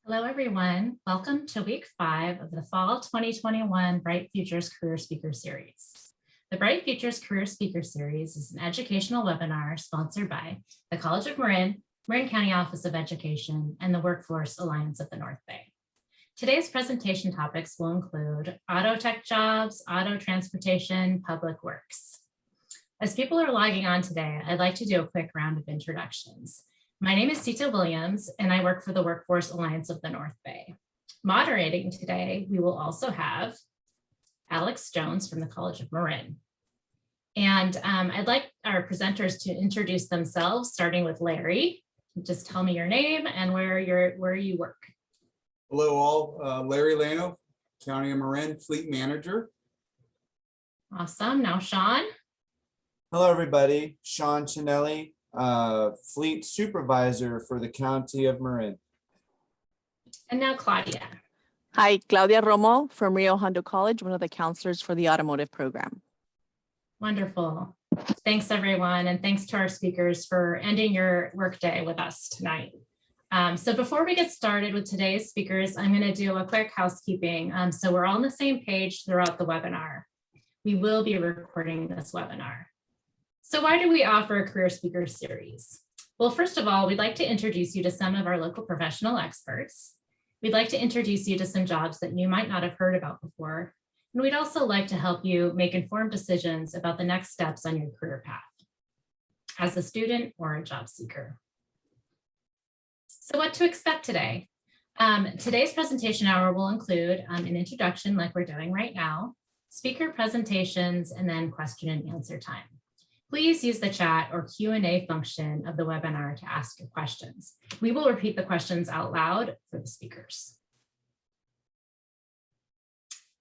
Hello, everyone. Welcome to week 5 of the Fall 2021 Bright Futures Career Speaker Series. The Bright Futures Career Speaker Series is an educational webinar sponsored by the College of Marin, Marin County Office of Education, and the Workforce Alliance of the North Bay. Today's presentation topics will include auto tech jobs, auto transportation, public works. As people are logging on today, I'd like to do a quick round of introductions. My name is Sita Williams, and I work for the Workforce Alliance of the North Bay. Moderating today, we will also have Alex Jones from the College of Marin. And I'd like our presenters to introduce themselves, starting with Larry. Just tell me your name and where you work. Hello all, Larry Lano, County of Marin Fleet Manager. Awesome. Now Sean. Hello everybody, Sean Chinelli, Fleet Supervisor for the County of Marin. And now Claudia. Hi, Claudia Romo from Rio Hondo College, one of the counselors for the automotive program. Wonderful. Thanks everyone, and thanks to our speakers for ending your workday with us tonight. So before we get started with today's speakers, I'm going to do a quick housekeeping. So we're all on the same page throughout the webinar. We will be recording this webinar. So why do we offer a career speaker series? Well, first of all, we'd like to introduce you to some of our local professional experts. We'd like to introduce you to some jobs that you might not have heard about before. And we'd also like to help you make informed decisions about the next steps on your career path as a student or a job seeker. So what to expect today? Today's presentation hour will include an introduction like we're doing right now, speaker presentations, and then question and answer time. Please use the chat or Q&A function of the webinar to ask your questions. We will repeat the questions out loud for the speakers.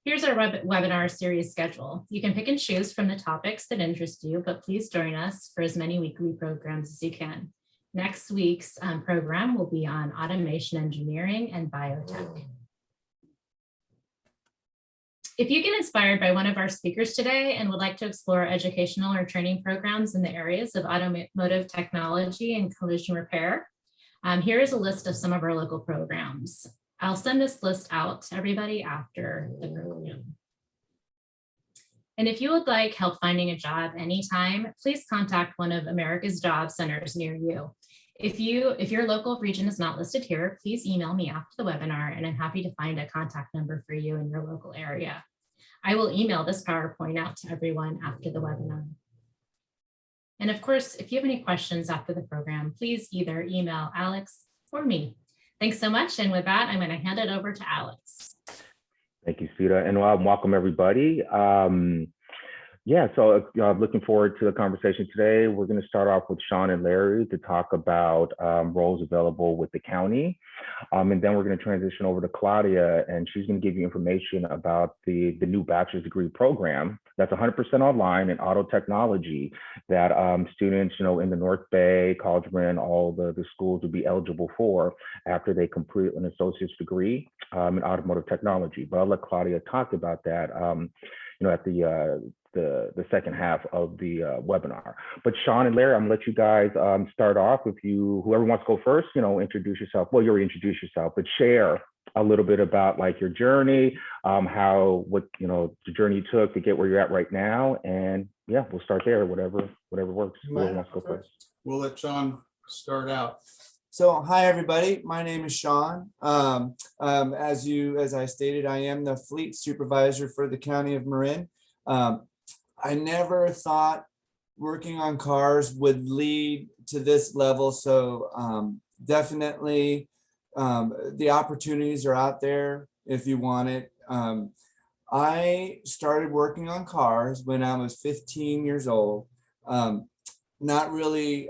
Here's our webinar series schedule. You can pick and choose from the topics that interest you, but please join us for as many weekly programs as you can. Next week's program will be on automation engineering and biotech. If you get inspired by one of our speakers today and would like to explore educational or training programs in the areas of automotive technology and collision repair, here is a list of some of our local programs. I'll send this list out to everybody after the program. And if you would like help finding a job anytime, please contact one of America's job centers near you. If your local region is not listed here, please email me after the webinar and I'm happy to find a contact number for you in your local area. I will email this PowerPoint out to everyone after the webinar. And of course, if you have any questions after the program, please either email Alex or me. Thanks so much. And with that, I'm going to hand it over to Alex. Thank you, Sita, and welcome everybody. So looking forward to the conversation today. We're going to start off with Sean and Larry to talk about roles available with the county. And then we're going to transition over to Claudia, and she's going to give you information about the new bachelor's degree program that's 100% online in auto technology that students, in the North Bay, College of Marin, all the schools will be eligible for after they complete an associate's degree in automotive technology. But I'll let Claudia talk about that, at the second half of the webinar. But Sean and Larry, I'm gonna let you guys start off. Whoever wants to go first, introduce yourself. Well, you already introduced yourself, but share a little bit about like your journey, what the journey you took to get where you're at right now, and yeah, we'll start there. Whatever works. Whoever wants to go first. We'll let Sean start out. So hi everybody, my name is Sean. As I stated, I am the Fleet Supervisor for the County of Marin. I never thought working on cars would lead to this level. So definitely the opportunities are out there if you want it. I started working on cars when I was 15 years old. Not really,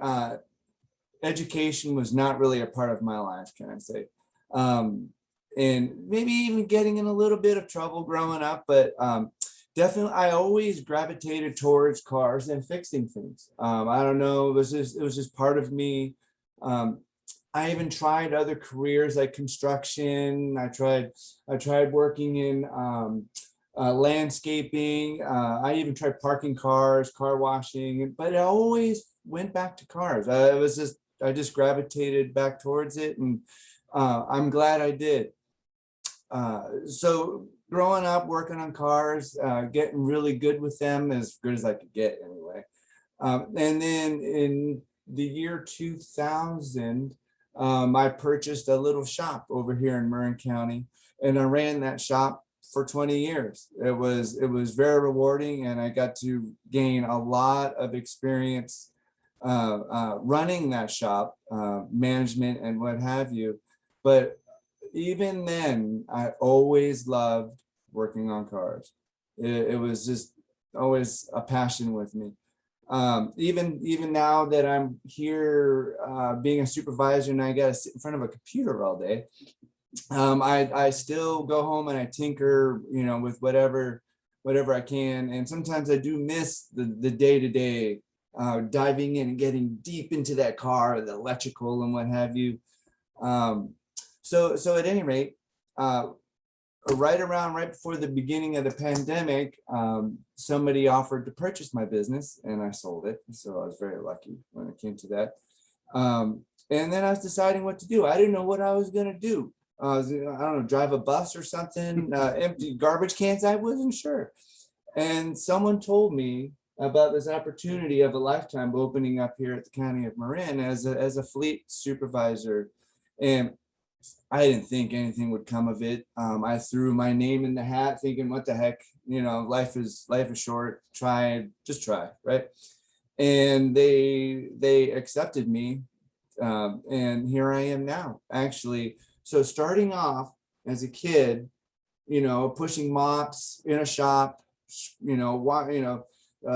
education was not really a part of my life, can I say. And maybe even getting in a little bit of trouble growing up, but definitely, I always gravitated towards cars and fixing things. I don't know, it was just part of me. I even tried other careers like construction. I tried working in landscaping. I even tried parking cars, car washing, but it always went back to cars. I just gravitated back towards it, and I'm glad I did. So growing up, working on cars, getting really good with them, as good as I could get anyway. And then in the year 2000, I purchased a little shop over here in Marin County, and I ran that shop for 20 years. It was very rewarding, and I got to gain a lot of experience running that shop, management and what have you. But even then, I always loved working on cars. It was just always a passion with me. Even now that I'm here being a supervisor and I got to sit in front of a computer all day, I still go home and I tinker, with whatever I can. And sometimes I do miss the day-to-day diving in and getting deep into that car, the electrical and what have you. So at any rate, right before the beginning of the pandemic, somebody offered to purchase my business and I sold it. So I was very lucky when it came to that. And then I was deciding what to do. I didn't know what I was going to do. I don't know, drive a bus or something, empty garbage cans. I wasn't sure. And someone told me about this opportunity of a lifetime opening up here at the County of Marin as a fleet supervisor. And I didn't think anything would come of it. I threw my name in the hat thinking, what the heck, life is short. Just try, right? And they accepted me. And here I am now, actually. So starting off as a kid, pushing mops in a shop,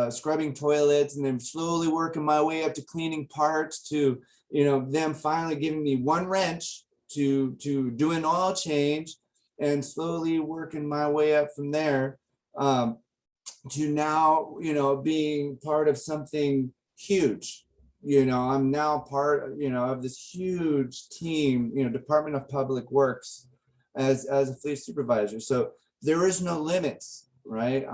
scrubbing toilets, and then slowly working my way up to cleaning parts to, them finally giving me one wrench to do an oil change, and slowly working my way up from there to now, being part of something huge. I'm now part, of this huge team, Department of Public Works as a fleet supervisor. So there is no limits, right?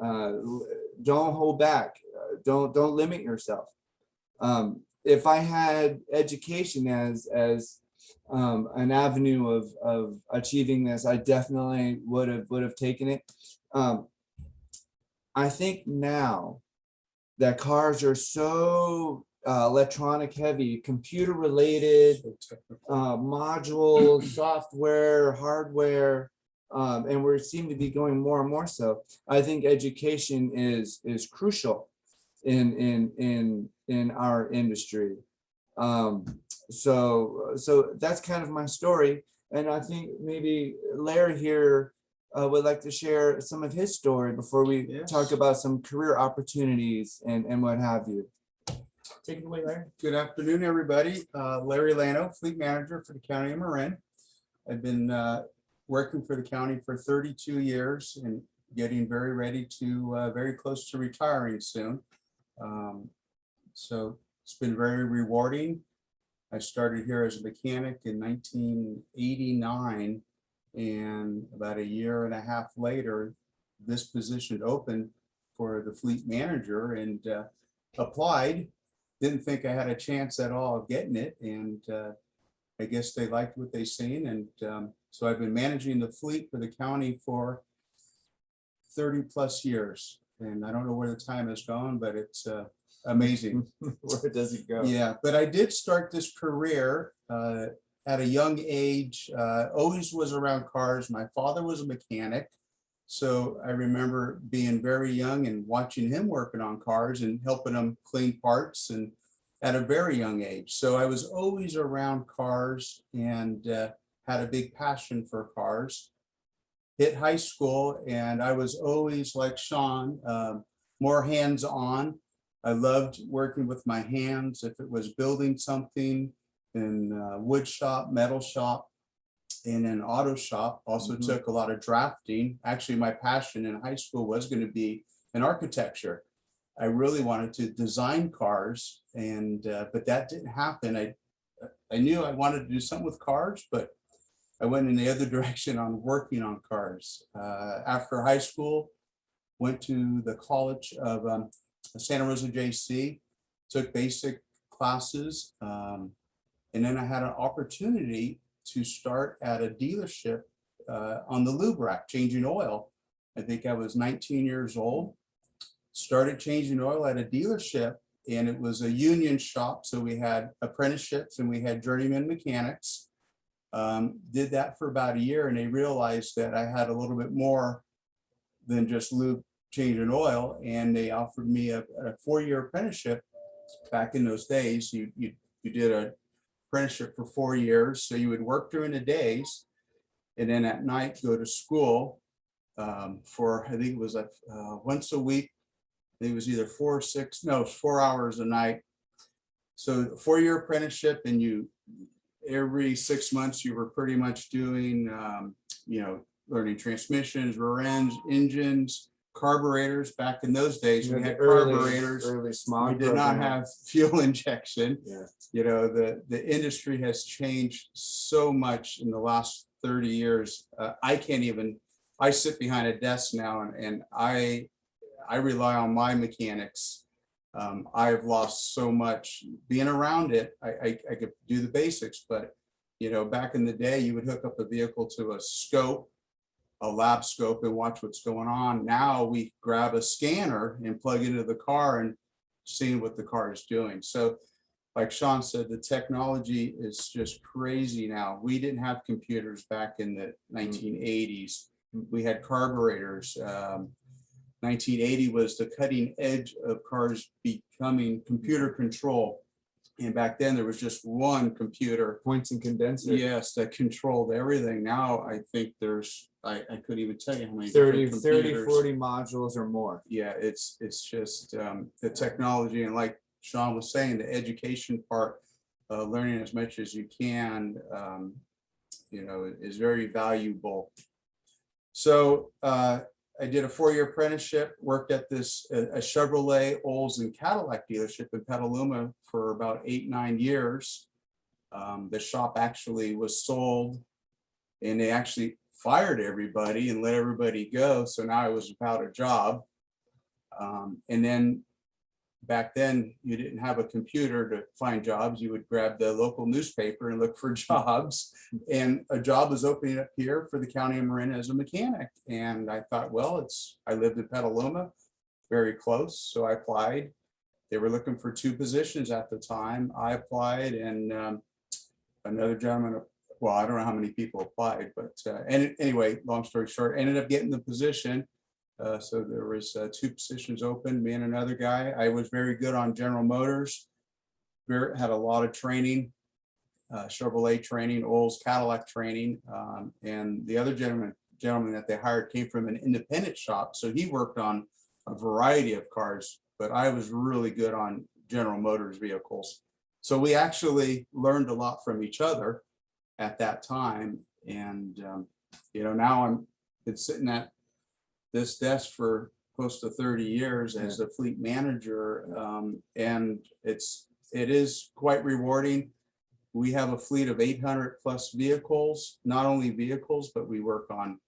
Don't hold back. Don't limit yourself. If I had education as an avenue of achieving this, I definitely would have taken it. I think now that cars are so electronic heavy, computer related, module, software, hardware, and we seem to be going more and more so. I think education is crucial in our industry. So that's kind of my story, and I think maybe Larry here would like to share some of his story before we talk about some career opportunities and what have you. Take it away, Larry. Good afternoon, everybody. Larry Lano, Fleet Manager for the County of Marin. I've been working for the county for 32 years and getting very ready to, very close to retiring soon. So it's been very rewarding. I started here as a mechanic in 1989, and about a year and a half later, this position opened for the fleet manager, and applied. Didn't think I had a chance at all of getting it, and I guess they liked what they seen, and so I've been managing the fleet for the county for 30 plus years, and I don't know where the time has gone, but it's amazing. Where does it go? Yeah, but I did start this career at a young age. Always was around cars. My father was a mechanic, so I remember being very young and watching him working on cars and helping him clean parts, and at a very young age. So I was always around cars and had a big passion for cars. Hit high school, and I was always like Sean, more hands-on. I loved working with my hands. If it was building something in wood shop, metal shop, in an auto shop, also took a lot of drafting. Actually, my passion in high school was going to be in architecture. I really wanted to design cars, and but that didn't happen. I knew I wanted to do something with cars, but I went in the other direction on working on cars. After high school, went to the College of Santa Rosa JC, took basic classes, and then I had an opportunity to start at a dealership on the lube rack, changing oil. I think I was 19 years old, started changing oil at a dealership, and it was a union shop. So we had apprenticeships and we had journeyman mechanics. Did that for about a year, and they realized that I had a little bit more than just lube, changing oil, and they offered me a 4-year apprenticeship. Back in those days, you did an apprenticeship for 4 years, so you would work during the days, and then at night go to school for, I think it was once a week. It was either 4 or 6, no, 4 hours a night. So 4-year apprenticeship, and you every 6 months you were pretty much doing, learning transmissions, rear ends, engines, carburetors. Back in those days, we had carburetors. Early smog. We did not have fuel injection. Yeah. The industry has changed so much in the last 30 years. I sit behind a desk now, and I rely on my mechanics. I've lost so much being around it. I could do the basics, but back in the day, you would hook up a vehicle to a scope, a lab scope, and watch what's going on. Now we grab a scanner and plug into the car and seeing what the car is doing. So like Sean said, the technology is just crazy now. We didn't have computers back in the 1980s. We had carburetors. 1980 was the cutting edge of cars becoming computer control. And back then there was just one computer. Points and condenser. Yes, that controlled everything. Now I think there's, I couldn't even tell you how many 30, different 40 computers. modules or more. Yeah, it's just the technology, and like Sean was saying, the education part, learning as much as you can, is very valuable. So I did a 4-year apprenticeship, worked at a Chevrolet, Olds, and Cadillac dealership in Petaluma for about 8-9 years. The shop actually was sold, and they actually fired everybody and let everybody go. So now I was without a job. And then back then you didn't have a computer to find jobs. You would grab the local newspaper and look for jobs, and a job was opening up here for the county of Marin as a mechanic. And I thought, well, I lived in Petaluma, very close. So I applied. They were looking for 2 positions at the time. I applied, and another gentleman, well, I don't know how many people applied, but anyway, long story short, ended up getting the position. So there was 2 positions open, me and another guy. I was very good on General Motors, had a lot of training, Chevrolet training, Olds, Cadillac training, and the other gentleman that they hired came from an independent shop, so he worked on a variety of cars, but I was really good on General Motors vehicles. So we actually learned a lot from each other at that time, and now I'm been sitting at this desk for close to 30 years as a fleet manager, and it is quite rewarding. We have a fleet of 800 plus vehicles, not only vehicles, but we work on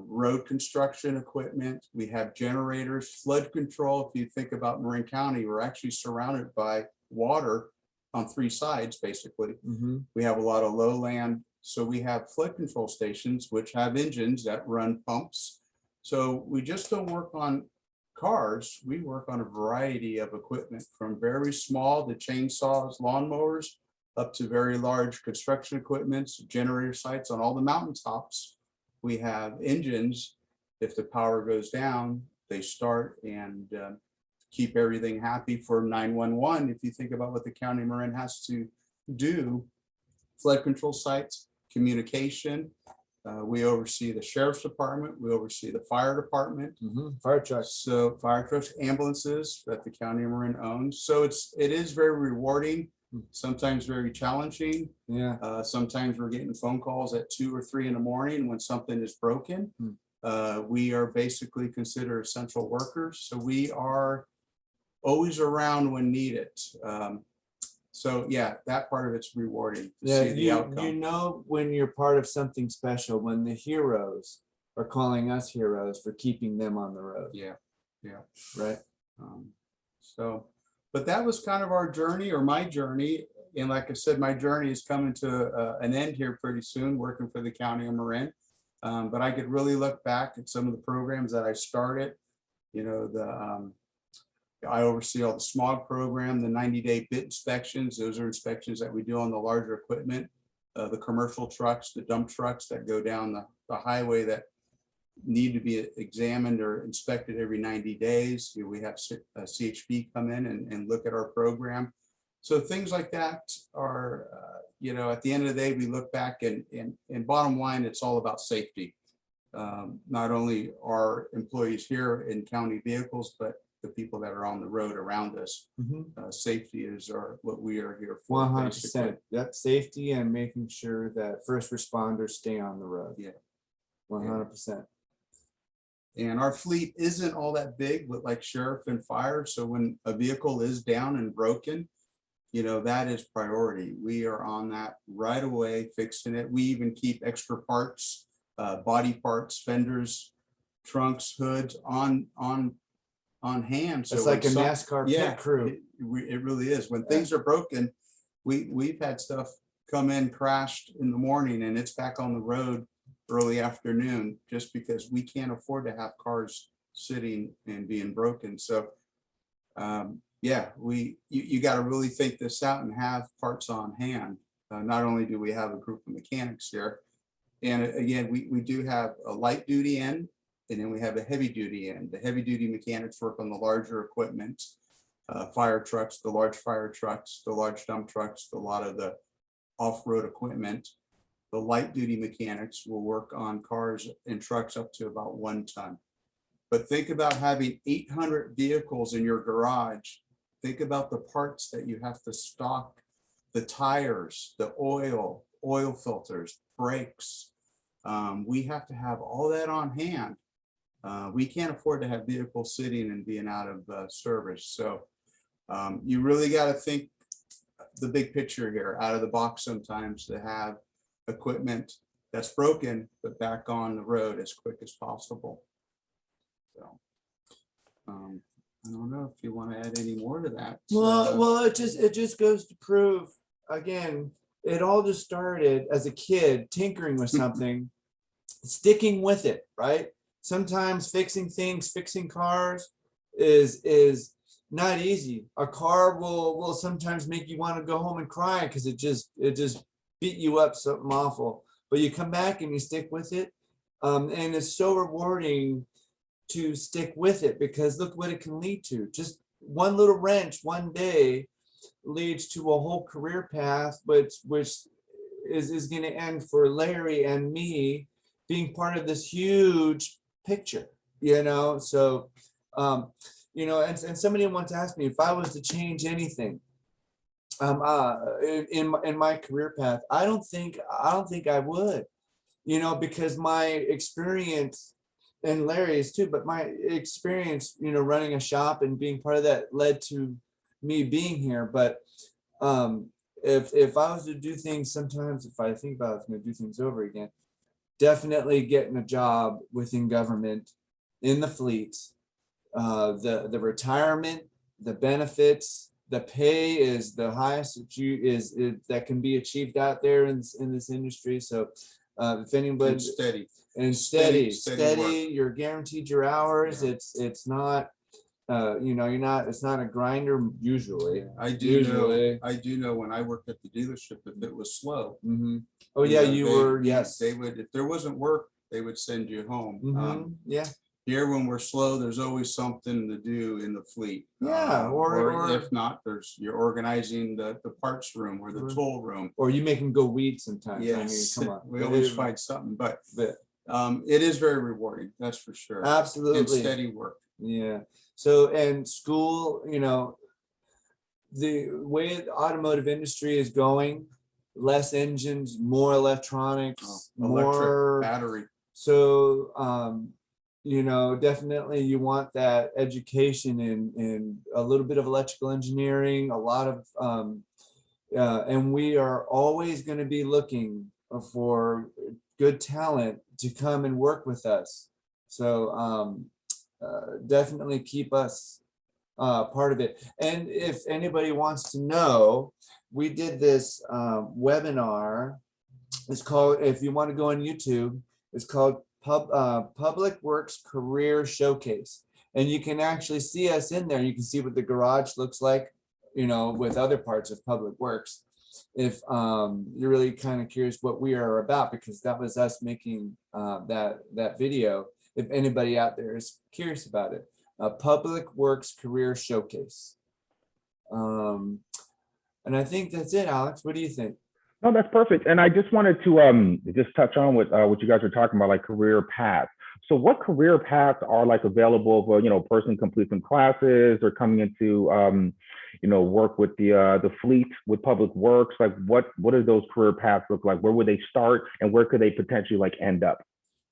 road construction equipment. We have generators, flood control. If you think about Marin County, we're actually surrounded by water on 3 sides, basically. We have a lot of lowland, so we have flood control stations, which have engines that run pumps. So we just don't work on cars, we work on a variety of equipment, from very small to chainsaws, lawnmowers, up to very large construction equipment, generator sites on all the mountaintops. We have engines. If the power goes down, they start and keep everything happy for 911. If you think about what the county of Marin has to do, flood control sites, communication. We oversee the sheriff's department. We oversee the fire department. Fire trucks. So fire trucks, ambulances that the county of Marin owns. So it is very rewarding, sometimes very challenging. Yeah. Sometimes we're getting phone calls at 2 or 3 in the morning when something is broken. We are basically considered essential workers. So we are always around when needed. So yeah, that part of it's rewarding to see the outcome. When you're part of something special, when the heroes are calling us heroes for keeping them on the road. Yeah, Right. but that was kind of our journey, or my journey. And like I said, my journey is coming to an end here pretty soon, working for the County of Marin. But I could really look back at some of the programs that I started. You know, I oversee all the smog program, the 90-day bit inspections. Those are inspections that we do on the larger equipment, the commercial trucks, the dump trucks that go down the highway that need to be examined or inspected every 90 days. We have CHP come in and look at our program. So things like that are, you know, at the end of the day, we look back and bottom line, it's all about safety. Not only our employees here in county vehicles, but the people that are on the road around us. Safety is what we are here for. 100%. Yep, safety and making sure that first responders stay on the road. Yeah. 100%. And our fleet isn't all that big with like sheriff and fire. So when a vehicle is down and broken, you know, that is priority. We are on that right away, fixing it. We even keep extra parts, body parts, fenders, trunks, hoods on hand. So It's like a when NASCAR yeah, pit crew. it really is. When things are broken, we've had stuff come in, crashed in the morning, and it's back on the road early afternoon, just because we can't afford to have cars sitting and being broken. So yeah, you got to really think this out and have parts on hand. Not only do we have a group of mechanics here, and again, we do have a light duty end, and then we have a heavy duty end. The heavy duty mechanics work on the larger equipment, fire trucks, the large fire trucks, the large dump trucks, a lot of the off-road equipment. The light duty mechanics will work on cars and trucks up to about 1 ton. But think about having 800 vehicles in your garage. Think about the parts that you have to stock, the tires, the oil filters, brakes. We have to have all that on hand. We can't afford to have vehicles sitting and being out of service. So you really got to think the big picture here, out of the box sometimes, to have equipment that's broken but back on the road as quick as possible. So I don't know if you want to add any more to that. Well, it just goes to prove, again, it all just started as a kid tinkering with something, sticking with it, right? Sometimes fixing things, fixing cars is not easy. A car will sometimes make you want to go home and cry because it just beat you up something awful. But you come back and you stick with it, and it's so rewarding to stick with it, because look what it can lead to. Just one little wrench one day leads to a whole career path, which is going to end for Larry and me being part of this huge picture, you know. So you know, and somebody once asked me if I was to change anything in my career path. I don't think I would, you know, because my experience, and Larry's too, but my experience, you know, running a shop and being part of that led to me being here. But if I was to do things, sometimes if I think about it, I'm going to do things over again, definitely getting a job within government, in the fleet. The retirement, the benefits, the pay is the highest that can be achieved out there in this industry. So if anybody, steady, you're guaranteed your hours. Yeah. It's not you know, it's not a grinder usually. Yeah, I do know when I worked at the dealership, if it was slow. Oh yeah, yes. They would, if there wasn't work, they would send you home. Yeah. Here, when we're slow, there's always something to do in the fleet. Yeah, or if not, you're organizing the parts room or the tool room. Or you make them go weed sometimes. Yes, I mean, come on. We always find something, but it is very rewarding, that's for sure. Absolutely. And steady work. Yeah. So, and school, you know, the way the automotive industry is going, less engines, more electronics, more battery. So, you know, definitely you want that education in a little bit of electrical engineering, a lot of, and we are always going to be looking for good talent to come and work with us. So definitely keep us part of it. And if anybody wants to know, we did this webinar. It's called, if you want to go on YouTube, it's called Public Works Career Showcase. And you can actually see us in there. You can see what the garage looks like, you know, with other parts of Public Works. If you're really kind of curious what we are about, because that was us making that video. If anybody out there is curious about it, Public Works Career Showcase. And I think that's it, Alex. What do you think? No, that's perfect. And I just wanted to just touch on what you guys were talking about, like career paths. So what career paths are like available for, you know, a person complete some classes or coming into, you know, work with the fleet with Public Works? Like what do those career paths look like? Where would they start and where could they potentially like end up?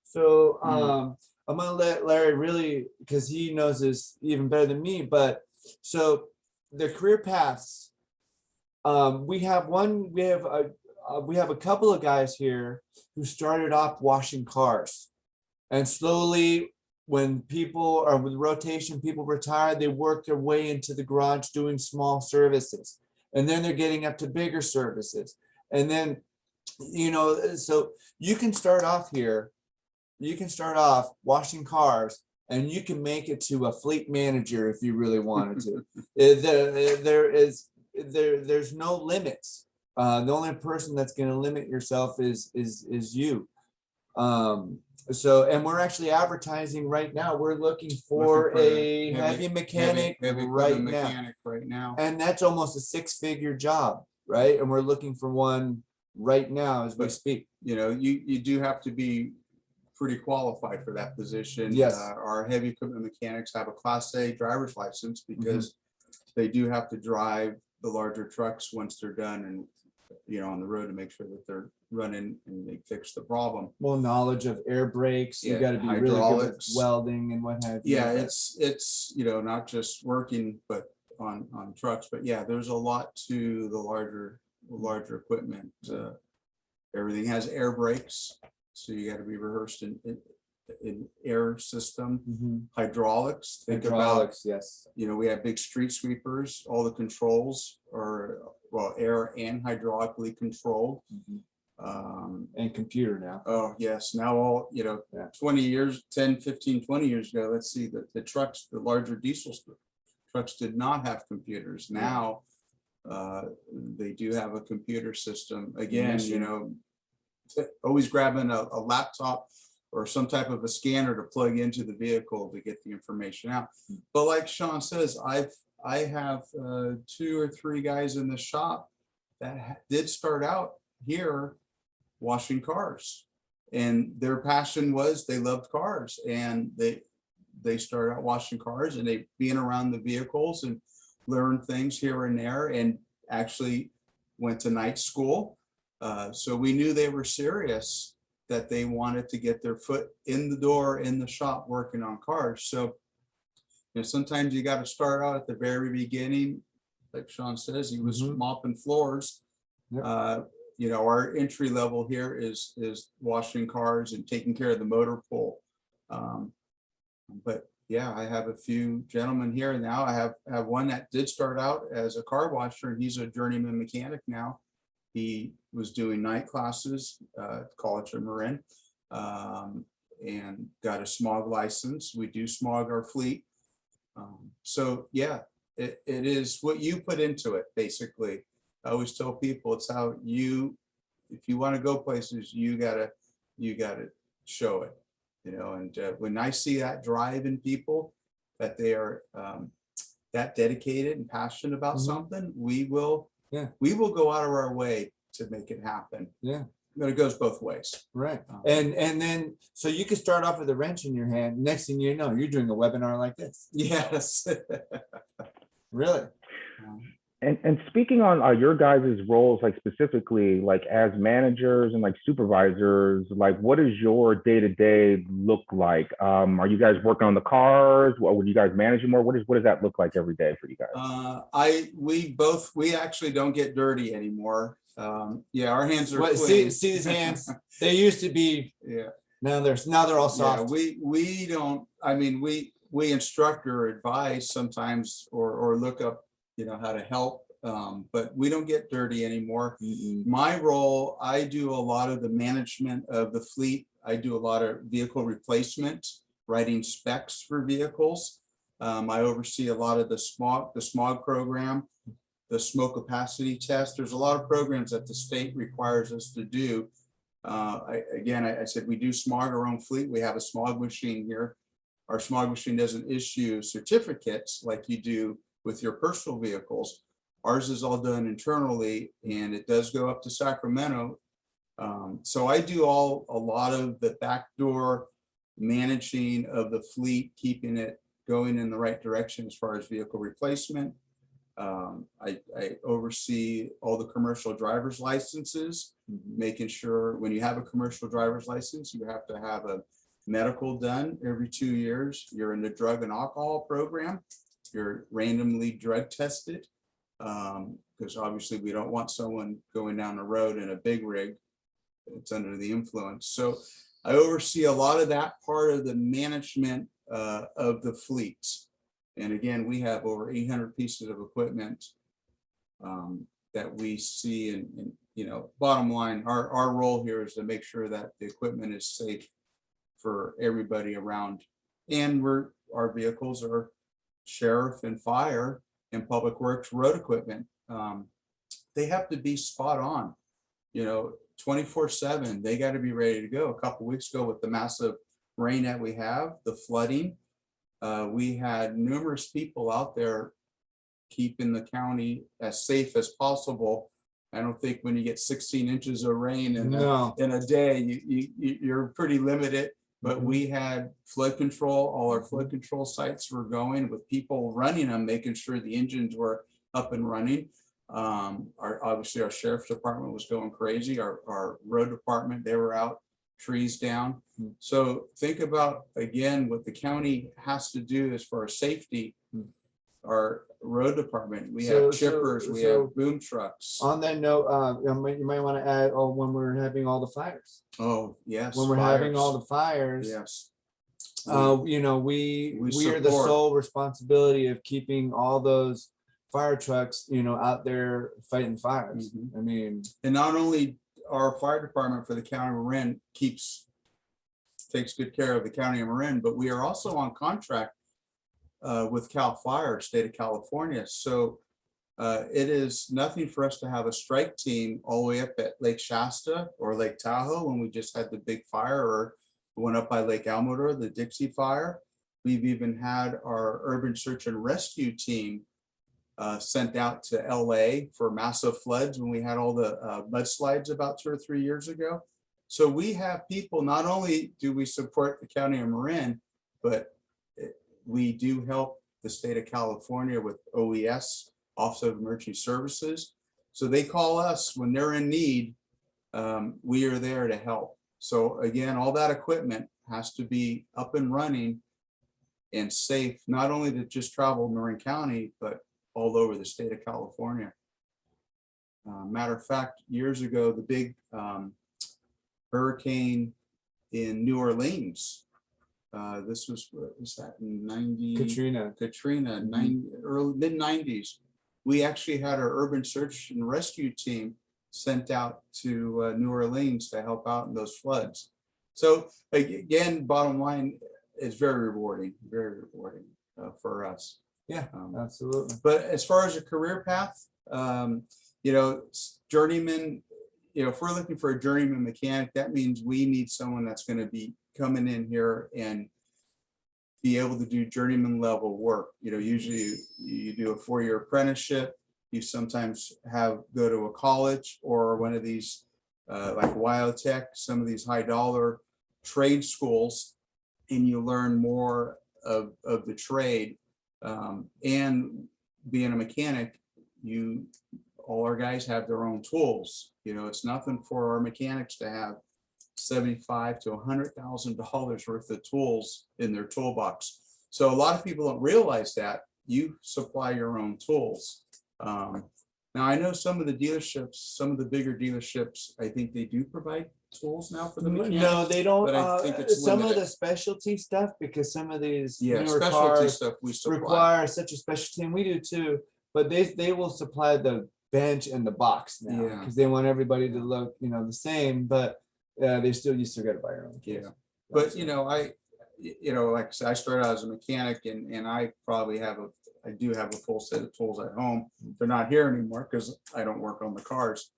So I'm gonna let Larry really, because he knows this even better than me, but so the career paths, we have a couple of guys here who started off washing cars. And slowly, when people are with rotation, people retire, they work their way into the garage doing small services. And then they're getting up to bigger services. And then, you know, so you can start off here, you can start off washing cars, and you can make it to a fleet manager if you really wanted to. There's no limits. The only person that's going to limit yourself is you. So, and we're actually advertising right now. We're looking for a heavy mechanic right now. And that's almost a 6-figure job, right? And we're looking for one right now as we speak. You know, you do have to be pretty qualified for that position. Yes. Our heavy equipment mechanics have a Class A driver's license because they do have to drive the larger trucks once they're done and, you know, on the road to make sure that they're running and they fix the problem. Well, knowledge of air brakes, you got to be really good with welding and what have you. Yeah, it's you know, not just working, but on trucks, but yeah, there's a lot to the larger equipment. Everything has air brakes, so you got to be rehearsed in air system. Hydraulics, Hydraulics, yes. You know, we have big street sweepers. All the controls are, well, air and hydraulically controlled. And computer now. Oh, yes. Now all, you know, 20 years, 10, 15, 20 years ago, let's see, the trucks, the larger diesel trucks did not have computers. Now they do have a computer system. Again, you know, always grabbing a laptop or some type of a scanner to plug into the vehicle to get the information out. But like Sean says, I have 2 or 3 guys in the shop that did start out here washing cars, and their passion was they loved cars, and they started out washing cars, and they being around the vehicles and learned things here and there, and actually went to night school. So we knew they were serious, that they wanted to get their foot in the door in the shop working on cars. So, you know, sometimes you got to start out at the very beginning. Like Sean says, he was mopping floors. You know, our entry level here is washing cars and taking care of the motor pool. But yeah, I have a few gentlemen here now. I have one that did start out as a car washer, and he's a journeyman mechanic now. He was doing night classes at College of Marin, and got a smog license. We do smog our fleet. So yeah, it is what you put into it, basically. I always tell people it's how you, if you want to go places, you gotta show it, you know. And when I see that drive in people, that they are that dedicated and passionate about something, we will go out of our way to make it happen. Yeah. But it goes both ways. Right. And then, so you can start off with a wrench in your hand. Next thing you know, you're doing a webinar like this. Yes. Really. And speaking on your guys' roles, like specifically, like as managers and like supervisors, like what does your day-to-day look like? Are you guys working on the cars? What would you guys manage more? What does that look like every day for you guys? We actually don't get dirty anymore. Yeah, our hands are see these hands. They used to be. Yeah. Now they're all soft. Yeah, we don't. I mean, we instruct or advise sometimes, or look up, how to help, but we don't get dirty anymore. My role, I do a lot of the management of the fleet. I do a lot of vehicle replacement, writing specs for vehicles. I oversee a lot of the smog program, the smoke capacity test. There's a lot of programs that the state requires us to do. I said we do smog our own fleet. We have a smog machine here. Our smog machine doesn't issue certificates like you do with your personal vehicles. Ours is all done internally, and it does go up to Sacramento. So I do a lot of the backdoor managing of the fleet, keeping it going in the right direction as far as vehicle replacement. I oversee all the commercial driver's licenses, making sure when you have a commercial driver's license, you have to have a medical done every 2 years. You're in the drug and alcohol program. You're randomly drug tested, because obviously we don't want someone going down the road in a big rig that's under the influence. So I oversee a lot of that part of the management of the fleets. And again, we have over 800 pieces of equipment that we see. And bottom line, our role here is to make sure that the equipment is safe for everybody around. And our vehicles are sheriff and fire and public works road equipment. They have to be spot on, 24/7. They got to be ready to go. A couple of weeks ago, with the massive rain that we have, the flooding, we had numerous people out there keeping the county as safe as possible. I don't think when you get 16 inches of rain in a day, you're pretty limited. But we had flood control. All our flood control sites were going with people running them, making sure the engines were up and running. Obviously our sheriff's department was going crazy. Our road department, they were out, trees down. So think about, again, what the county has to do as far as safety. Our road department, we have chippers, we have boom trucks. On that note, you might want to add, when we're having all the fires. Oh, yes. When we're having all the fires. Yes. We are the sole responsibility of keeping all those fire trucks, out there fighting fires. I mean, and not only our fire department for the county of Marin takes good care of the county of Marin, but we are also on contract with CAL FIRE, state of California. So it is nothing for us to have a strike team all the way up at Lake Shasta or Lake Tahoe when we just had the big fire, or went up by Lake Almador, the Dixie fire. We've even had our urban search and rescue team sent out to LA for massive floods when we had all the mudslides about 2 or 3 years ago. So we have people, not only do we support the county of Marin, but we do help the state of California with OES, Office of Emergency Services. So they call us when they're in need. We are there to help. So again, all that equipment has to be up and running and safe, not only to just travel Marin County, but all over the state of California. Matter of fact, years ago, the big hurricane in New Orleans, this was, what was that, in 90? Katrina, mid-90s. We actually had our urban search and rescue team sent out to New Orleans to help out in those floods. So again, bottom line, it's very rewarding for us. Yeah, absolutely. But as far as a career path, journeyman, if we're looking for a journeyman mechanic, that means we need someone that's going to be coming in here and be able to do journeyman level work. Usually you do a 4-year apprenticeship. You sometimes go to a college or one of these like Wyotech, some of these high dollar trade schools, and you learn more of the trade. And being a mechanic, all our guys have their own tools. It's nothing for our mechanics to have $75,000 to $100,000 worth of tools in their toolbox. So a lot of people don't realize that you supply your own tools. Now, I know some of the dealerships, some of the bigger dealerships, I think they do provide tools now for the mechanics. No, they don't. but I think it's Some of limited. the specialty stuff, because some of these Yeah, newer specialty cars stuff we supply. require such a specialty, and we do too. But they will supply the bench and the box now, Yeah. because they want everybody to look, the same. But you still got to buy your own. Yeah. tools. But, like I said, I started out as a mechanic and I probably I do have a full set of tools at home. They're not here anymore because I don't work on the cars.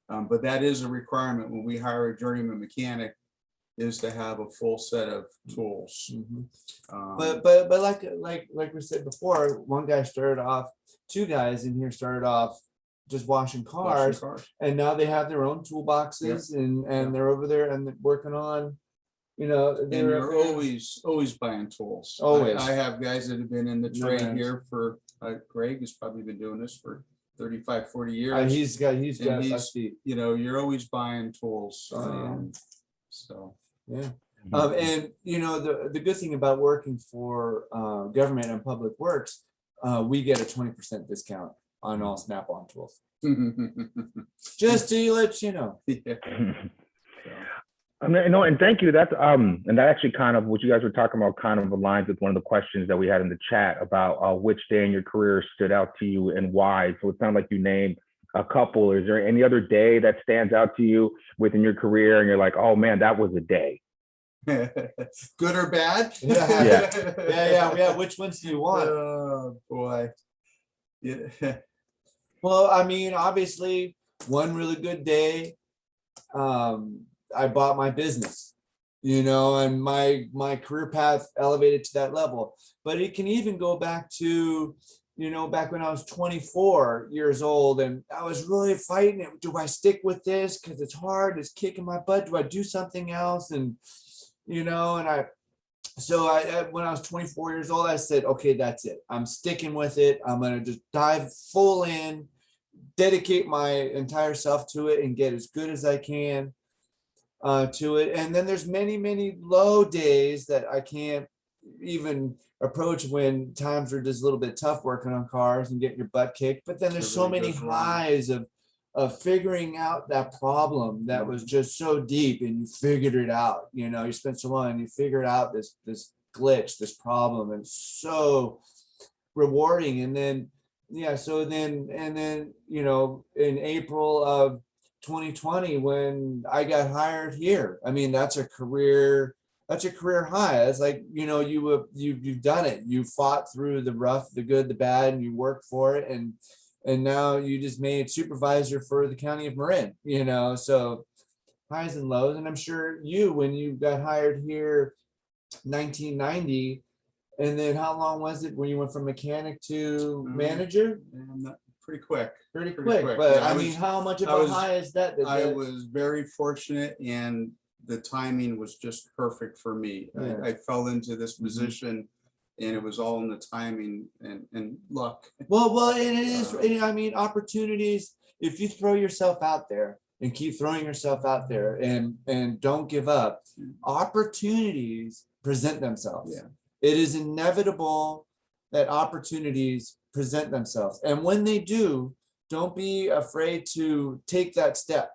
But that is a requirement when we hire a journeyman mechanic, is to have a full set of tools. But like we said before, one guy started off, two guys in here started off just washing cars, and now they have their own toolboxes, and they're over there and they're working on, And you're always buying tools. Always. I have guys that have been in the No trade man. here for, Greg has probably been doing this for 35, 40 years. he's got And us beat. You're always buying tools. Oh, yeah. So. Yeah. And the good thing about working for government and public works, we get a 20% discount on all Snap-on tools. Just to let you know. Yeah. And thank you. That's and that actually kind of what you guys were talking about kind of aligns with one of the questions that we had in the chat about which day in your career stood out to you and why. So it sounded like you named a couple. Is there any other day that stands out to you within your career and you're like, oh man, that was a day? Good or bad? Yeah. Which ones do you want? Oh boy. Yeah. Well, I mean, obviously, one really good day, I bought my business, and my career path elevated to that level. But it can even go back to, back when I was 24 years old and I was really fighting it. Do I stick with this? Because it's hard, it's kicking my butt. Do I do something else? And, when I was 24 years old, I said, okay, that's it. I'm sticking with it. I'm going to just dive full in, dedicate my entire self to it and get as good as I can to it. And then there's many, many low days that I can't even approach when times are just a little bit tough working on cars and getting your butt kicked. But then there's so many highs of figuring out that problem that was just so deep, and you figured it out. You spent so long and you figured out this glitch, this problem, and it's so rewarding. And then in April of 2020, when I got hired here, I mean, that's a career high. It's like, you've done it. You fought through the rough, the good, the bad, and you worked for it. And now you just made supervisor for the county of Marin, so highs and lows. And I'm sure when you got hired here 1990, and then how long was it when you went from mechanic to manager? Pretty quick. Pretty quick. But Yeah, I mean, how much of a high is that? I was very fortunate, and the timing was just perfect for me. Yeah. I fell into this position, and it was all in the timing and luck. Well, and it is. I mean, opportunities. If you throw yourself out there and keep throwing yourself out there, and don't give up, opportunities present themselves. Yeah. It is inevitable that opportunities present themselves, and when they do, don't be afraid to take that step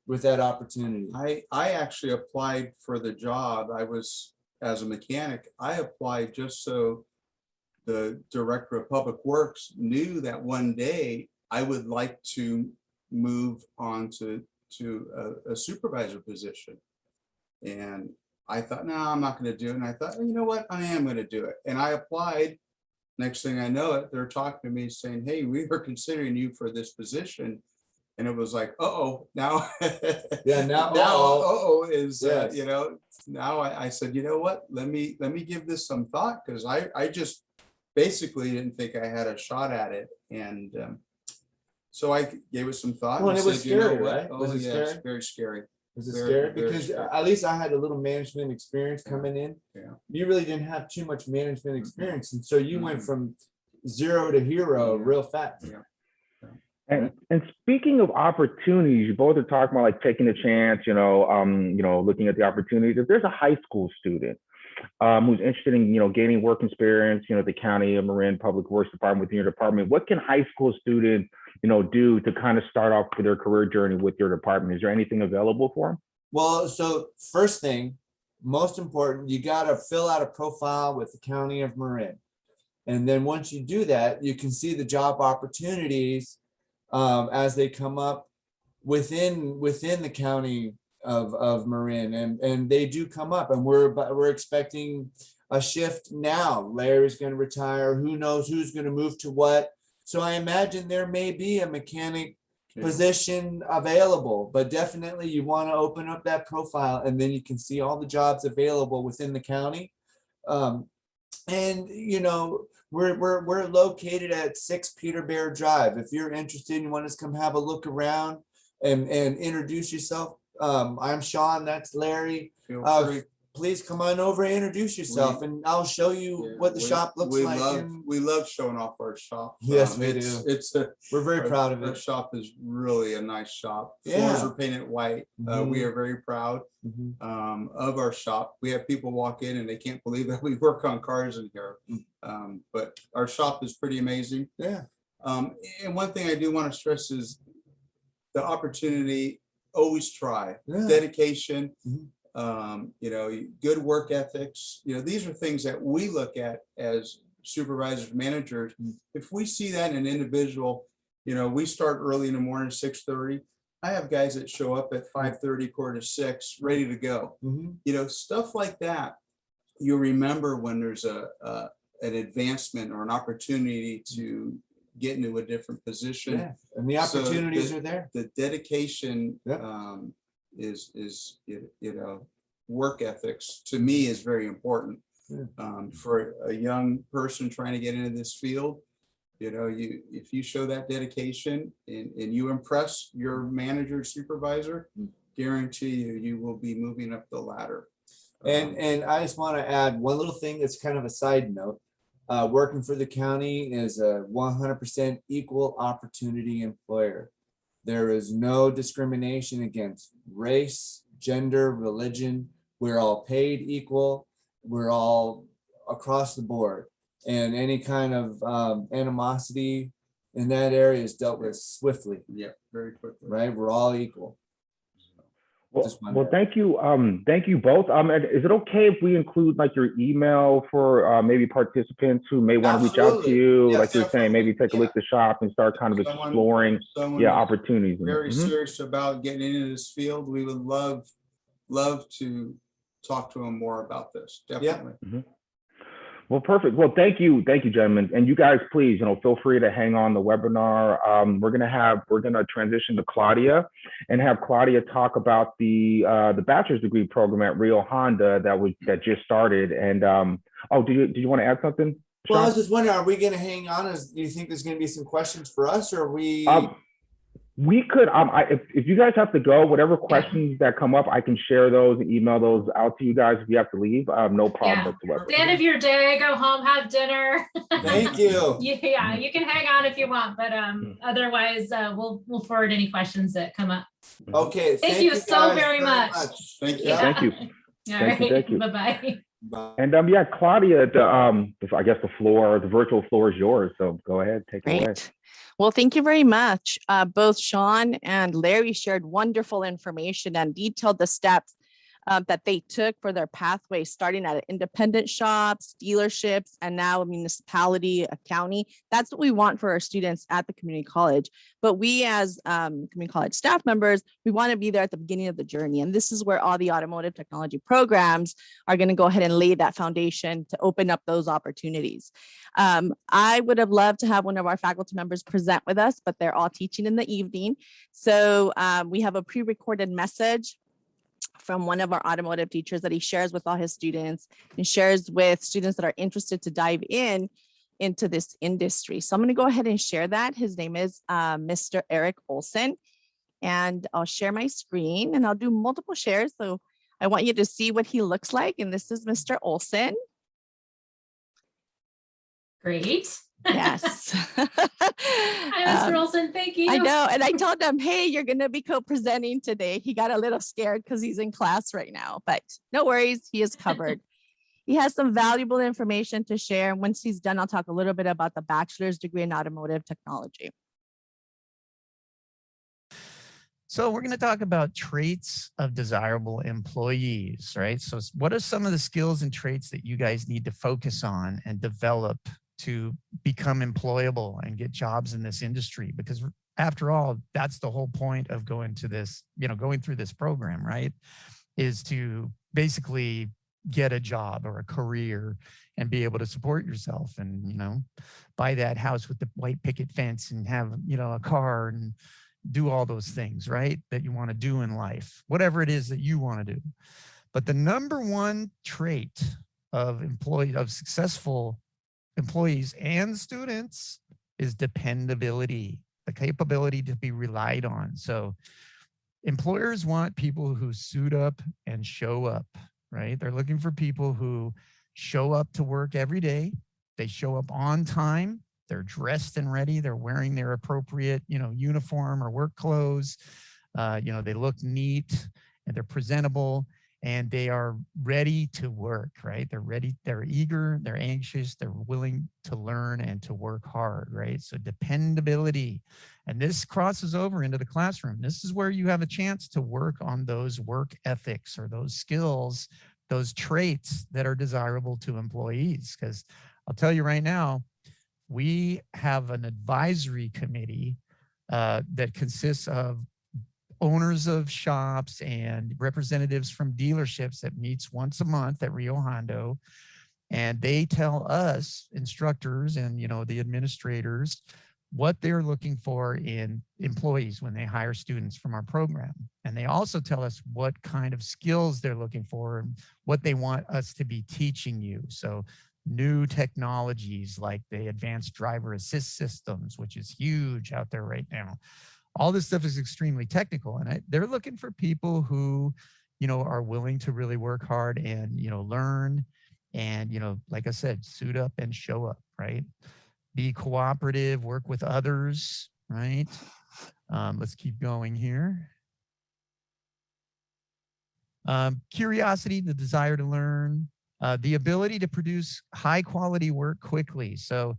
with that opportunity. I actually applied for the job. As a mechanic, I applied just so the director of public works knew that one day I would like to move on to a supervisor position. And I thought, no, I'm not going to do it. And I thought, you know what, I am going to do it. And I applied. Next thing I know it, they're talking to me saying, hey, we were considering you for this position. And it was like, now, is, Yes. now I said, you know what, let me give this some thought, because I just basically didn't think I had a shot at it. And so I gave it some thought. Well, and it was said, you know scary, what? right? Oh, Was it yeah, scary? it's very scary. Was it Very, scary? very Because scary. at least I had a little management experience coming in. Yeah. You really didn't have too much management experience, and so you went Mhm. from zero to hero Yeah. real fast. Yeah. And speaking of opportunities, you both are talking about like taking a chance, looking at the opportunities. If there's a high school student who's interested in, gaining work experience, the County of Marin Public Works Department within your department, what can high school students do to kind of start off with their career journey with your department? Is there anything available for them? Well, so first thing, most important, you got to fill out a profile with the County of Marin. And then once you do that, you can see the job opportunities as they come up within the county of Marin, and they do come up, and we're expecting a shift now. Larry's going to retire. Who knows who's going to move to what? So I imagine there may be a mechanic position available, but definitely you want to open up that profile, and then you can see all the jobs available within the county. And we're located at 6 Peter Bear Drive. If you're interested and you want us to come have a look around and introduce yourself, I'm Sean, that's Larry. Feel free. Please come on over and introduce yourself, and I'll show you what the shop looks like. We love showing off our shop. Yes, we do. We're very proud of Our it. shop is really a nice shop. Yeah. Floors are painted white. We are very proud of our shop. We have people walk in and they can't believe that we work on cars in here. But our shop is pretty amazing. Yeah. And one thing I do want to stress is the opportunity. Always try. Yeah. Dedication. Good work ethics. These are things that we look at as supervisors, managers. If we see that in an individual, we start early in the morning, 6:30. I have guys that show up at 5:30, 5:45, ready to go. Stuff like that. You remember when there's an advancement or an opportunity to get into a different position. Yeah. And the opportunities are there. The dedication is work ethics to me is very important. For a young person trying to get into this field. If you show that dedication and you impress your manager, supervisor, guarantee you will be moving up the ladder. And I just want to add one little thing that's kind of a side note. Working for the county is a 100% equal opportunity employer. There is no discrimination against race, gender, religion. We're all paid equal. We're all across the board. And any kind of animosity in that area is dealt with swiftly. Yeah, very quickly. Right? We're all equal. Well, thank you. Thank you both. Is it okay if we include like your email for maybe participants who may want to reach out to you? Yes, like you're saying, maybe take a look at the shop and start kind of exploring opportunities. Very serious about getting into this field. We would love to talk to them more about this. Definitely. Well, perfect. Well, thank you, gentlemen. And you guys, please, feel free to hang on the webinar. We're gonna transition to Claudia and have Claudia talk about the bachelor's degree program at Rio Honda that just started. And did you want to add something, Sean? Well, I was just wondering, are we going to hang on? Do you think there's going to be some questions for us, or are we? We could, if you guys have to go, whatever questions that come up, I can share those and email those out to you guys if you have to leave. No problem whatsoever. At the end of your day, go home, have dinner. Thank you. Yeah, you can hang on if you want, but otherwise, we'll forward any questions that come up. Okay. Thank you so very much. Thank you. Yeah. Thank you. Thank you. Bye-bye. And Claudia, I guess the virtual floor is yours. So go ahead, take it away. Great. Well, thank you very much. Both Sean and Larry shared wonderful information and detailed the steps that they took for their pathway, starting at independent shops, dealerships, and now a municipality, a county. That's what we want for our students at the community college. But we as community college staff members, we want to be there at the beginning of the journey. And this is where all the automotive technology programs are going to go ahead and lay that foundation to open up those opportunities. I would have loved to have one of our faculty members present with us, but they're all teaching in the evening. So we have a pre-recorded message from one of our automotive teachers that he shares with all his students and shares with students that are interested to dive into this industry. So I'm going to go ahead and share that. His name is Mr. Eric Olson, and I'll share my screen and I'll do multiple shares. So I want you to see what he looks like. And this is Mr. Olson. Great. Yes. Hi, Mr. Olson. Thank you. I know. And I told him, hey, you're going to be co-presenting today. He got a little scared because he's in class right now, but no worries. He is covered. He has some valuable information to share. And once he's done, I'll talk a little bit about the bachelor's degree in automotive technology. So we're going to talk about traits of desirable employees, right? So what are some of the skills and traits that you guys need to focus on and develop to become employable and get jobs in this industry? Because after all, that's the whole point of going to this, going through this program, right? Is to basically get a job or a career and be able to support yourself and, buy that house with the white picket fence and have, a car and do all those things, right? That you want to do in life, whatever it is that you want to do. But the number one trait of successful employees and students is dependability, the capability to be relied on. So employers want people who suit up and show up, right? They're looking for people who show up to work every day. They show up on time. They're dressed and ready. They're wearing their appropriate, uniform or work clothes. They look neat and they're presentable and they are ready to work, right? They're ready, they're eager, they're anxious, they're willing to learn and to work hard, right? So dependability. And this crosses over into the classroom. This is where you have a chance to work on those work ethics or those skills, those traits that are desirable to employees. Because I'll tell you right now, we have an advisory committee that consists of owners of shops and representatives from dealerships that meets once a month at Rio Hondo. And they tell us instructors and, the administrators what they're looking for in employees when they hire students from our program. And they also tell us what kind of skills they're looking for and what they want us to be teaching you. So new technologies like the advanced driver assist systems, which is huge out there right now. All this stuff is extremely technical, and they're looking for people who, are willing to really work hard and, learn and, like I said, suit up and show up, right? Be cooperative, work with others, right? Let's keep going here. Curiosity, the desire to learn, the ability to produce high quality work quickly. So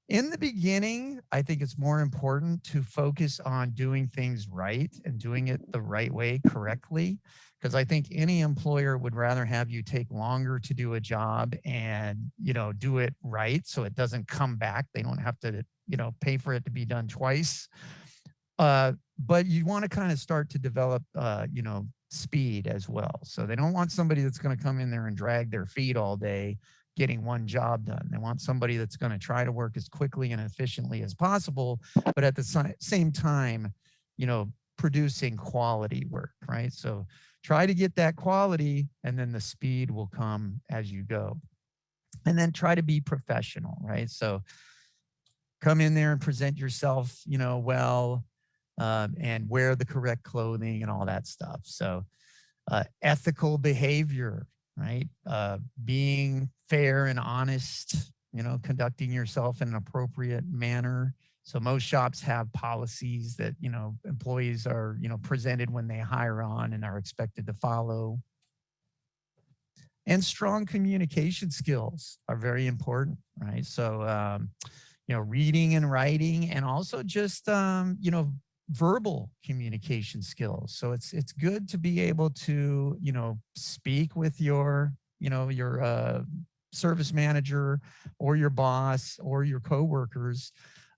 in the beginning, I think it's more important to focus on doing things right and doing it the right way correctly, because I think any employer would rather have you take longer to do a job and, do it right so it doesn't come back. They don't have to, pay for it to be done twice. But you want to kind of start to develop, speed as well. So they don't want somebody that's going to come in there and drag their feet all day getting one job done. They want somebody that's going to try to work as quickly and efficiently as possible, but at the same time, producing quality work, right? So try to get that quality and then the speed will come as you go. And then try to be professional, right? So come in there and present yourself, well, and wear the correct clothing and all that stuff. So ethical behavior, right? Being fair and honest, conducting yourself in an appropriate manner. So most shops have policies that, employees are, presented when they hire on and are expected to follow. And strong communication skills are very important, right? So, reading and writing, and also just, verbal communication skills. So it's good to be able to, speak with your, your service manager or your boss or your coworkers,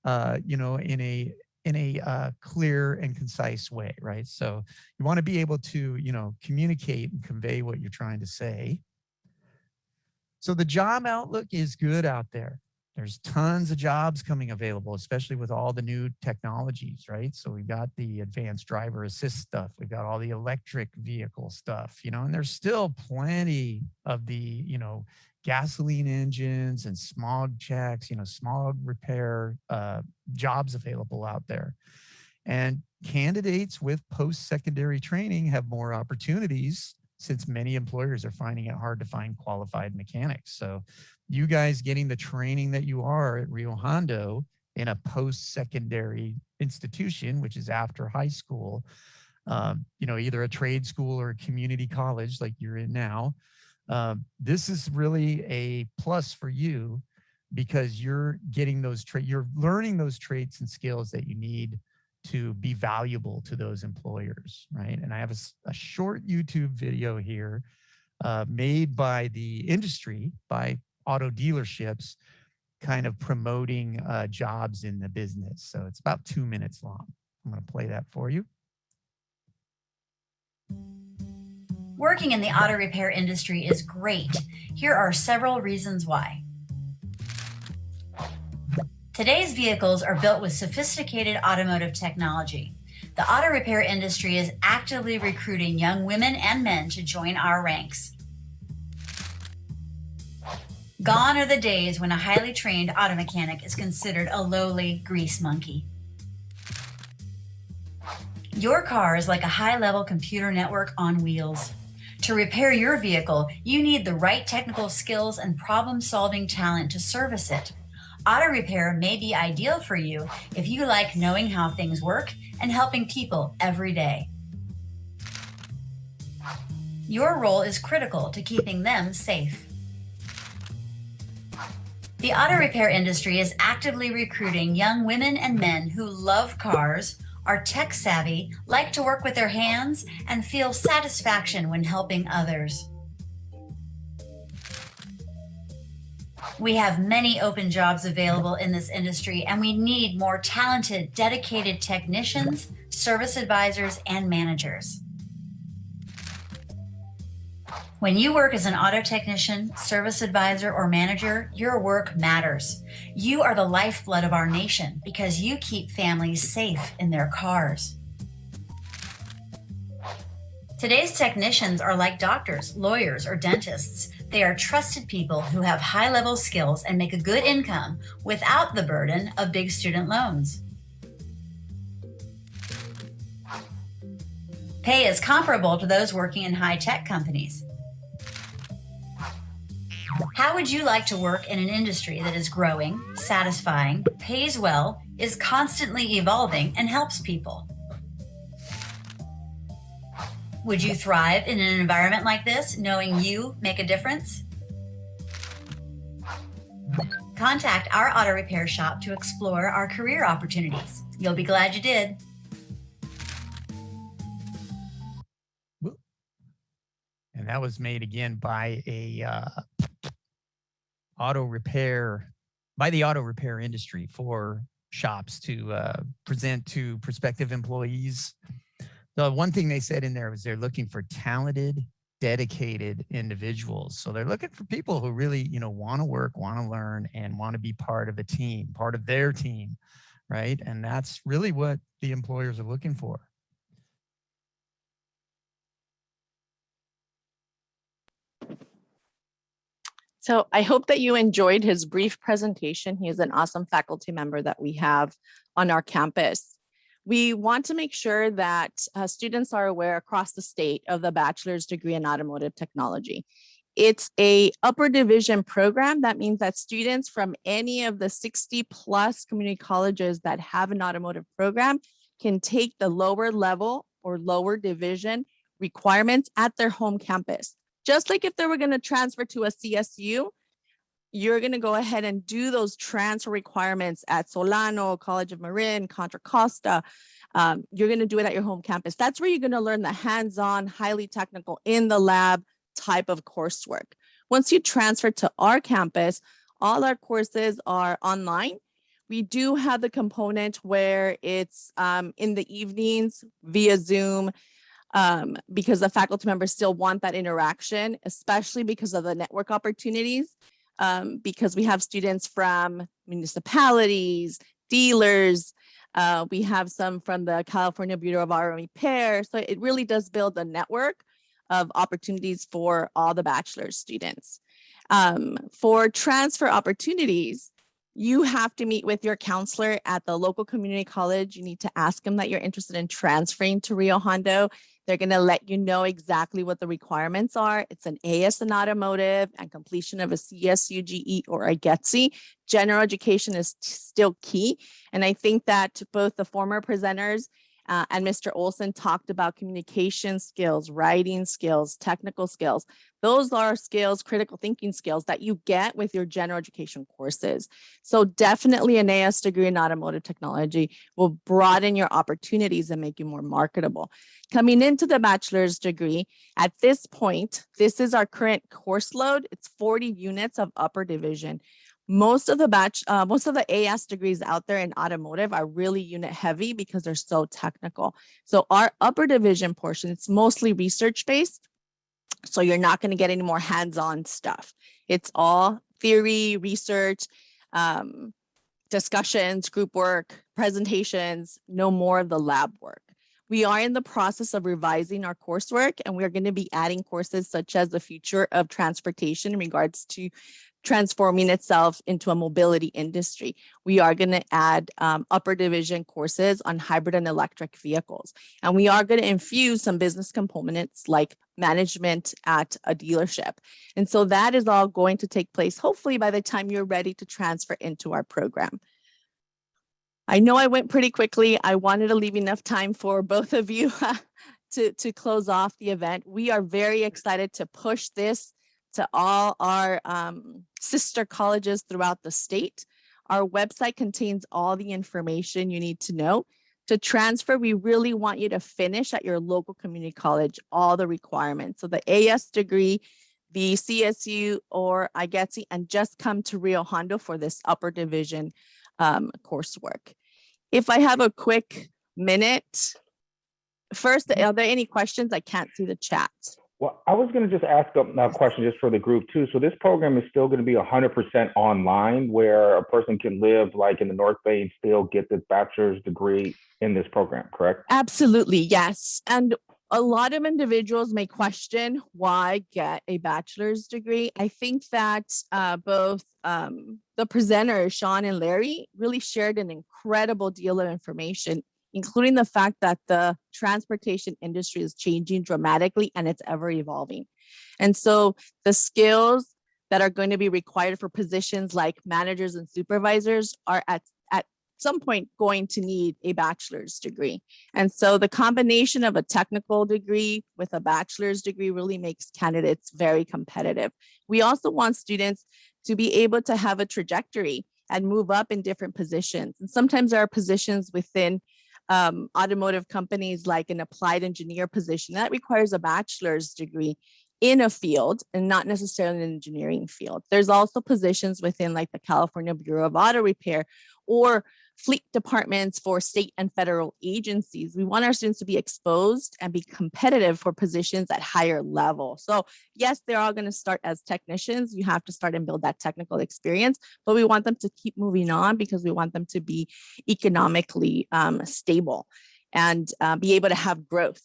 in a clear and concise way, right? So you want to be able to, communicate and convey what you're trying to say. So the job outlook is good out there. There's tons of jobs coming available, especially with all the new technologies, right? So we've got the advanced driver assist stuff. We've got all the electric vehicle stuff, and there's still plenty of the, gasoline engines and smog checks, smog repair jobs available out there. And candidates with post-secondary training have more opportunities since many employers are finding it hard to find qualified mechanics. So you guys getting the training that you are at Rio Hondo in a post-secondary institution, which is after high school, either a trade school or a community college like you're in now, this is really a plus for you because you're getting those you're learning those traits and skills that you need to be valuable to those employers, right? And I have a short YouTube video here made by the industry, by auto dealerships, kind of promoting jobs in the business. So it's about 2 minutes long. I'm going to play that for you. Working in the auto repair industry is great. Here are several reasons why. Today's vehicles are built with sophisticated automotive technology. The auto repair industry is actively recruiting young women and men to join our ranks. Gone are the days when a highly trained auto mechanic is considered a lowly grease monkey. Your car is like a high-level computer network on wheels. To repair your vehicle, you need the right technical skills and problem-solving talent to service it. Auto repair may be ideal for you if you like knowing how things work and helping people every day. Your role is critical to keeping them safe. The auto repair industry is actively recruiting young women and men who love cars, are tech savvy, like to work with their hands, and feel satisfaction when helping others. We have many open jobs available in this industry, and we need more talented, dedicated technicians, service advisors, and managers. When you work as an auto technician, service advisor, or manager, your work matters. You are the lifeblood of our nation because you keep families safe in their cars. Today's technicians are like doctors, lawyers, or dentists. They are trusted people who have high-level skills and make a good income without the burden of big student loans. Pay is comparable to those working in high-tech companies. How would you like to work in an industry that is growing, satisfying, pays well, is constantly evolving, and helps people? Would you thrive in an environment like this, knowing you make a difference? Contact our auto repair shop to explore our career opportunities. You'll be glad you did. And that was made again by a auto repair industry for shops to present to prospective employees. The one thing they said in there was they're looking for talented, dedicated individuals. So they're looking for people who really, want to work, want to learn, and want to be part of a team, part of their team, right? And that's really what the employers are looking for. So I hope that you enjoyed his brief presentation. He is an awesome faculty member that we have on our campus. We want to make sure that students are aware across the state of the bachelor's degree in automotive technology. It's a upper division program. That means that students from any of the 60 plus community colleges that have an automotive program can take the lower level or lower division requirements at their home campus. Just like if they were going to transfer to a CSU, you're going to go ahead and do those transfer requirements at Solano, College of Marin, Contra Costa. You're going to do it at your home campus. That's where you're going to learn the hands-on, highly technical, in the lab type of coursework. Once you transfer to our campus, all our courses are online. We do have the component where it's in the evenings via Zoom, because the faculty members still want that interaction, especially because of the network opportunities, because we have students from municipalities, dealers, we have some from the California Bureau of Auto Repair. So it really does build a network of opportunities for all the bachelor's students. For transfer opportunities, you have to meet with your counselor at the local community college. You need to ask them that you're interested in transferring to Rio Hondo. They're going to let you know exactly what the requirements are. It's an AS in automotive and completion of a CSU, GE, or a GETSI. General education is still key. And I think that both the former presenters And Mr. Olson talked about communication skills, writing skills, technical skills. Those are skills, critical thinking skills that you get with your general education courses. So definitely an AS degree in automotive technology will broaden your opportunities and make you more marketable. Coming into the bachelor's degree, at this point, this is our current course load. It's 40 units of upper division. Most of the AS degrees out there in automotive are really unit heavy because they're so technical. So our upper division portion, it's mostly research based. So you're not going to get any more hands-on stuff. It's all theory, research, discussions, group work, presentations, no more of the lab work. We are in the process of revising our coursework, and we're going to be adding courses such as the future of transportation in regards to transforming itself into a mobility industry. We are going to add upper division courses on hybrid and electric vehicles. And we are going to infuse some business components like management at a dealership. And so that is all going to take place, hopefully by the time you're ready to transfer into our program. I know I went pretty quickly. I wanted to leave enough time for both of you to close off the event. We are very excited to push this to all our sister colleges throughout the state. Our website contains all the information you need to know. To transfer, we really want you to finish at your local community college, all the requirements. So the AS degree, the CSU or IGETSI, and just come to Rio Hondo for this upper division coursework. If I have a quick minute, first, are there any questions? I can't see the chat. Well, I was going to just ask a question just for the group too. So this program is still going to be 100% online, where a person can live like in the North Bay and still get the bachelor's degree in this program, correct? Absolutely, yes. And a lot of individuals may question why get a bachelor's degree. I think that both the presenters, Sean and Larry, really shared an incredible deal of information, including the fact that the transportation industry is changing dramatically and it's ever evolving. And so the skills that are going to be required for positions like managers and supervisors are at some point going to need a bachelor's degree. And so the combination of a technical degree with a bachelor's degree really makes candidates very competitive. We also want students to be able to have a trajectory and move up in different positions. And sometimes there are positions within automotive companies like an applied engineer position that requires a bachelor's degree in a field and not necessarily an engineering field. There's also positions within like the California Bureau of Auto Repair or fleet departments for state and federal agencies. We want our students to be exposed and be competitive for positions at higher level. So yes, they're all going to start as technicians. You have to start and build that technical experience, but we want them to keep moving on because we want them to be economically stable and be able to have growth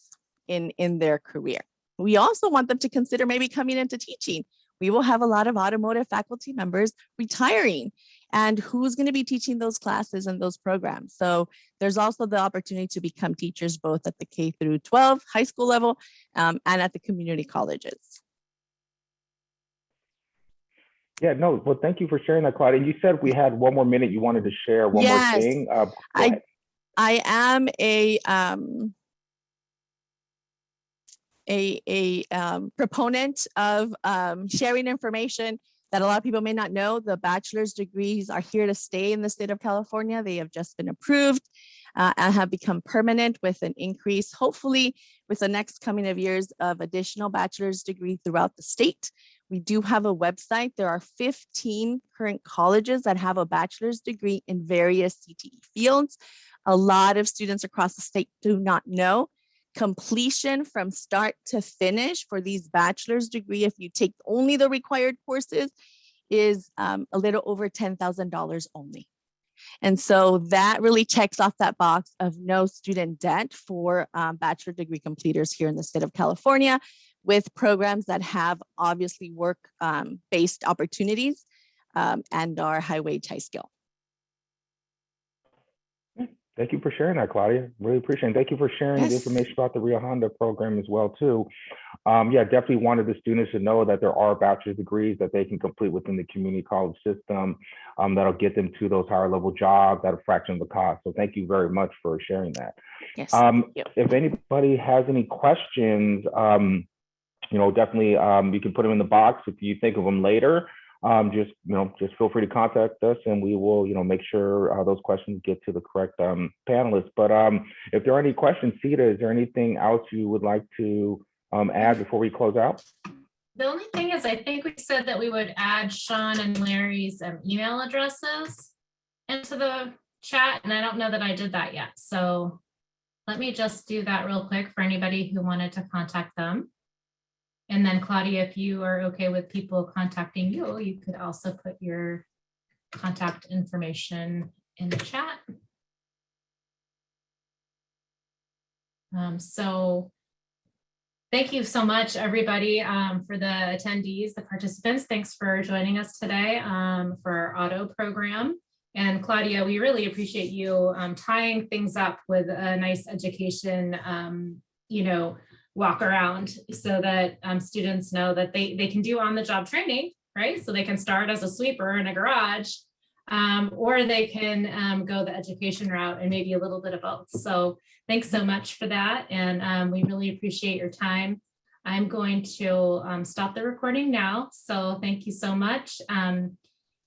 in their career. We also want them to consider maybe coming into teaching. We will have a lot of automotive faculty members retiring, and who's going to be teaching those classes and those programs. So there's also the opportunity to become teachers both at the K through 12 high school level and at the community colleges. Yeah, no, well, thank you for sharing that, Claudia. You said we had one more minute. You wanted to share one more thing. I am a proponent of sharing information that a lot of people may not know. The bachelor's degrees are here to stay in the state of California. They have just been approved and have become permanent with an increase, hopefully with the next coming of years of additional bachelor's degree throughout the state. We do have a website. There are 15 current colleges that have a bachelor's degree in various CTE fields. A lot of students across the state do not know. Completion from start to finish for these bachelor's degree, if you take only the required courses, is a little over $10,000 only. And so that really checks off that box of no student debt for bachelor degree completers here in the state of California, with programs that have obviously work-based opportunities and are high wage, high skill. Thank you for sharing that, Claudia. Really appreciate it. Thank you for sharing the information about the Rio Honda program as well, too. yeah, definitely wanted the students to know that there are bachelor's degrees that they can complete within the community college system that'll get them to those higher level jobs at a fraction of the cost. So thank you very much for sharing that. Yes. Thank you. If anybody has any questions, definitely you can put them in the box if you think of them later. Just feel free to contact us and we will, make sure those questions get to the correct panelists. But if there are any questions, Sita, is there anything else you would like to add before we close out? The only thing is, I think we said that we would add Sean and Larry's email addresses into the chat, and I don't know that I did that yet. So let me just do that real quick for anybody who wanted to contact them. And then Claudia, if you are okay with people contacting you, you could also put your contact information in the chat. So thank you so much, everybody, for the attendees, the participants. Thanks for joining us today for our auto program. And Claudia, we really appreciate you tying things up with a nice education, walk around so that students know that they can do on-the-job training, right? So they can start as a sweeper in a garage, or they can go the education route and maybe a little bit of both. So thanks so much for that. And we really appreciate your time. I'm going to stop the recording now. So thank you so much.